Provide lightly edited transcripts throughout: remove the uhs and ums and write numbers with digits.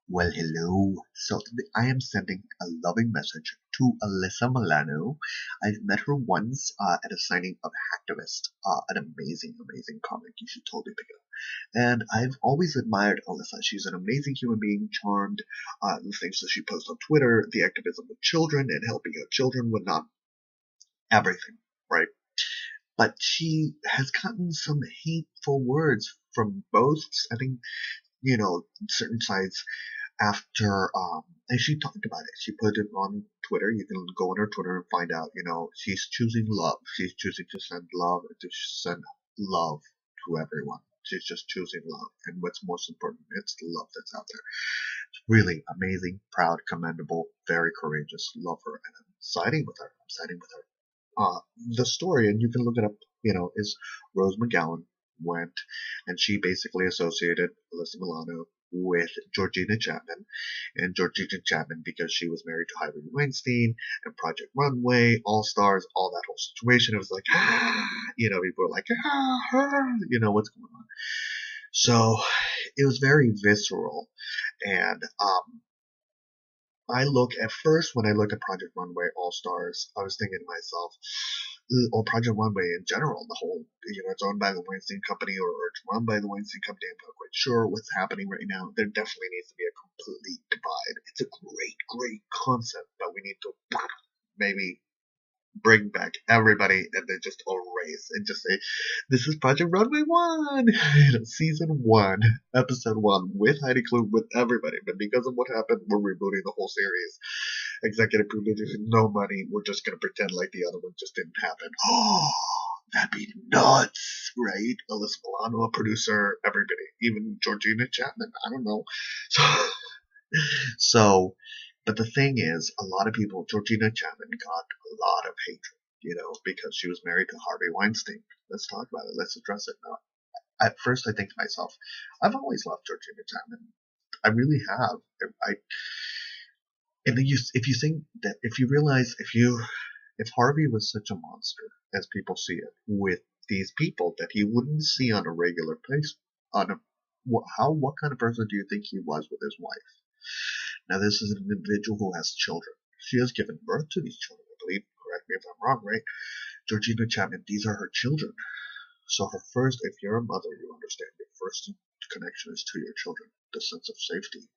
Well, hello. So I am sending a loving message to Alyssa Milano. I've met her once at a signing of Hacktivist, an amazing, amazing comic. You should totally pick it up. And I've always admired Alyssa. She's an amazing human being, charmed. The things that she posts on Twitter, the activism with children and helping out children with not everything, right? But she has gotten some hateful words from both, I think, certain sides after and she talked about it. She put it on Twitter. You can go on her Twitter and find out, she's choosing love. She's choosing to send love to everyone. She's just choosing love. And what's most important, it's the love that's out there. It's really amazing, proud, commendable, very courageous. Love her, and I'm siding with her. I'm siding with her. The story, and you can look it up, is Rose McGowan went, and she basically associated Alyssa Milano with Georgina Chapman, and Georgina Chapman because she was married to Harvey Weinstein and Project Runway, All Stars, all that whole situation. It was like, people were like, what's going on? So it was very visceral, and I look at first when I look at Project Runway All Stars, I was thinking to myself, or Project Runway in general, the whole, it's owned by the Weinstein Company or it's run by the Weinstein Company. I'm not quite sure what's happening right now. There definitely needs to be a complete divide. It's a great, great concept, but we need to maybe bring back everybody and then just erase and just say, this is Project Runway 1, season 1, episode 1, with Heidi Klum, with everybody. But because of what happened, we're rebooting the whole series. Executive producers, no money. We're just going to pretend like the other one just didn't happen. Oh, that'd be nuts, right? Alyssa Milano, a producer, everybody, even Georgina Chapman. I don't know. So, but the thing is, a lot of people, Georgina Chapman got a lot of hatred, because she was married to Harvey Weinstein. Let's talk about it. Let's address it now. At first, I think to myself, I've always loved Georgina Chapman. I really have. And then if you think that, if you realize, if Harvey was such a monster as people see it, with these people that he wouldn't see on a regular place, what kind of person do you think he was with his wife? Now, this is an individual who has children. She has given birth to these children, I believe. Correct me if I'm wrong, right? Georgina Chapman, these are her children. So if you're a mother, you understand your first connection is to your children, the sense of safety.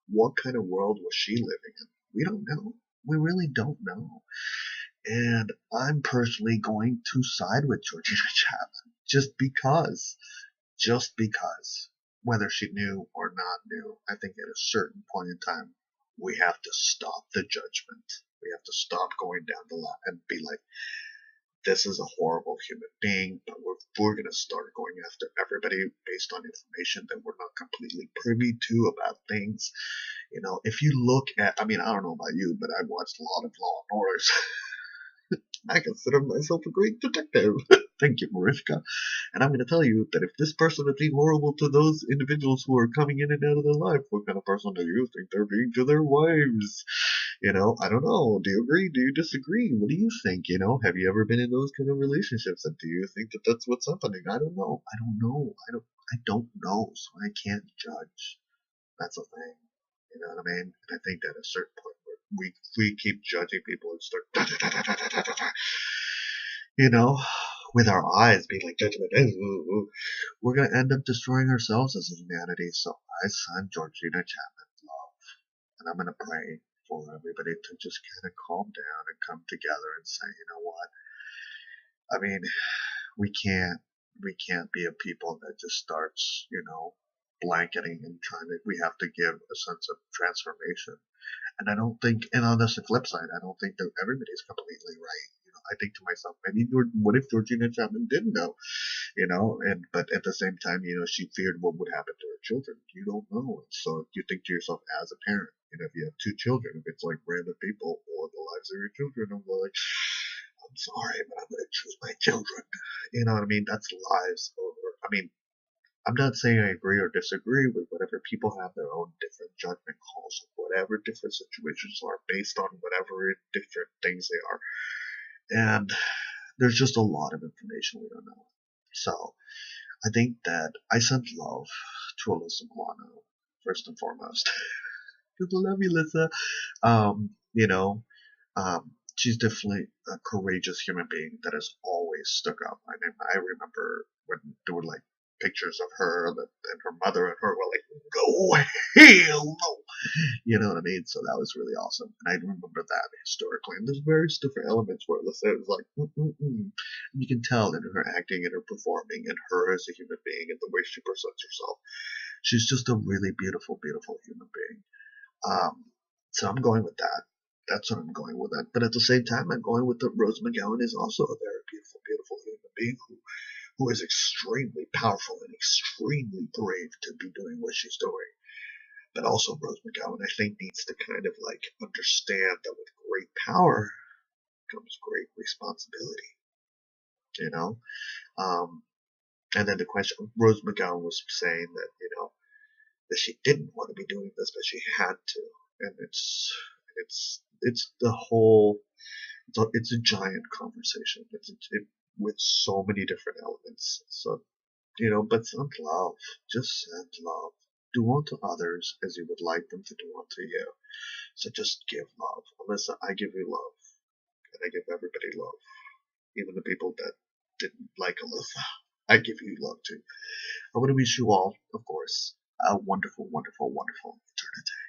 What kind of world was she living in? We don't know. We really don't know. And I'm personally going to side with Georgina Chapman just because, whether she knew or not knew, I think at a certain point in time, we have to stop the judgment. We have to stop going down the line and be like, this is a horrible human being, but we're going to start going after everybody based on information that we're not completely privy to about things. If you look at, I don't know about you, but I've watched a lot of Law and Orders. I consider myself a great detective. Thank you, Mariska. And I'm going to tell you that if this person is being horrible to those individuals who are coming in and out of their life, what kind of person do you think they're being to their wives? I don't know. Do you agree? Do you disagree? What do you think? Have you ever been in those kind of relationships? And do you think that that's what's happening? I don't know. I don't know. I don't know. So I can't judge. That's a thing. You know what I mean? And I think that at a certain point, we keep judging people and start, with our eyes being like judgment, we're going to end up destroying ourselves as a humanity. So I send Georgina Chapman love, and I'm going to pray for everybody to just kind of calm down and come together and say, you know what? I mean, we can't be a people that just starts, blanketing and trying to. We have to give a sense of transformation. And I don't think, and on the flip side, I don't think that everybody's completely right. I think to myself, maybe what if Georgina Chapman didn't know, but at the same time, she feared what would happen to her children. You don't know. So you think to yourself as a parent, if you have two children, if it's like random people or the lives of your children, I'm like, I'm sorry, but I'm going to choose my children. You know what I mean? That's lives over. I'm not saying I agree or disagree with whatever. People have their own different judgment calls of whatever different situations are based on whatever different things they are. And there's just a lot of information we don't know. So I think that I send love to Alyssa Milano, first and foremost. Because I love you, Alyssa. You know, she's definitely a courageous human being that has always stuck out. I remember when there were like pictures of her and her mother and her were like, "Go hell no," you know what I mean? So that was really awesome, and I remember that historically. And there's various different elements where Alyssa was like, mm. And you can tell in her acting and her performing and her as a human being and the way she presents herself. She's just a really beautiful, beautiful human being. Um, so I'm going with that. That's what I'm going with that. But at the same time, I'm going with that Rose McGowan is also a very beautiful, beautiful human being who is extremely powerful and extremely brave to be doing what she's doing. But also Rose McGowan, I think, needs to kind of like understand that with great power comes great responsibility. You know, um, and then the question, Rose McGowan was saying that that she didn't want to be doing this, but she had to, and it's the whole. It's a giant conversation. With so many different elements. So but send love. Just send love. Do unto others as you would like them to do unto you. So just give love. Alyssa, I give you love. And I give everybody love. Even the people that didn't like Alyssa. I give you love too. I want to wish you all, of course, a wonderful, wonderful, wonderful eternity.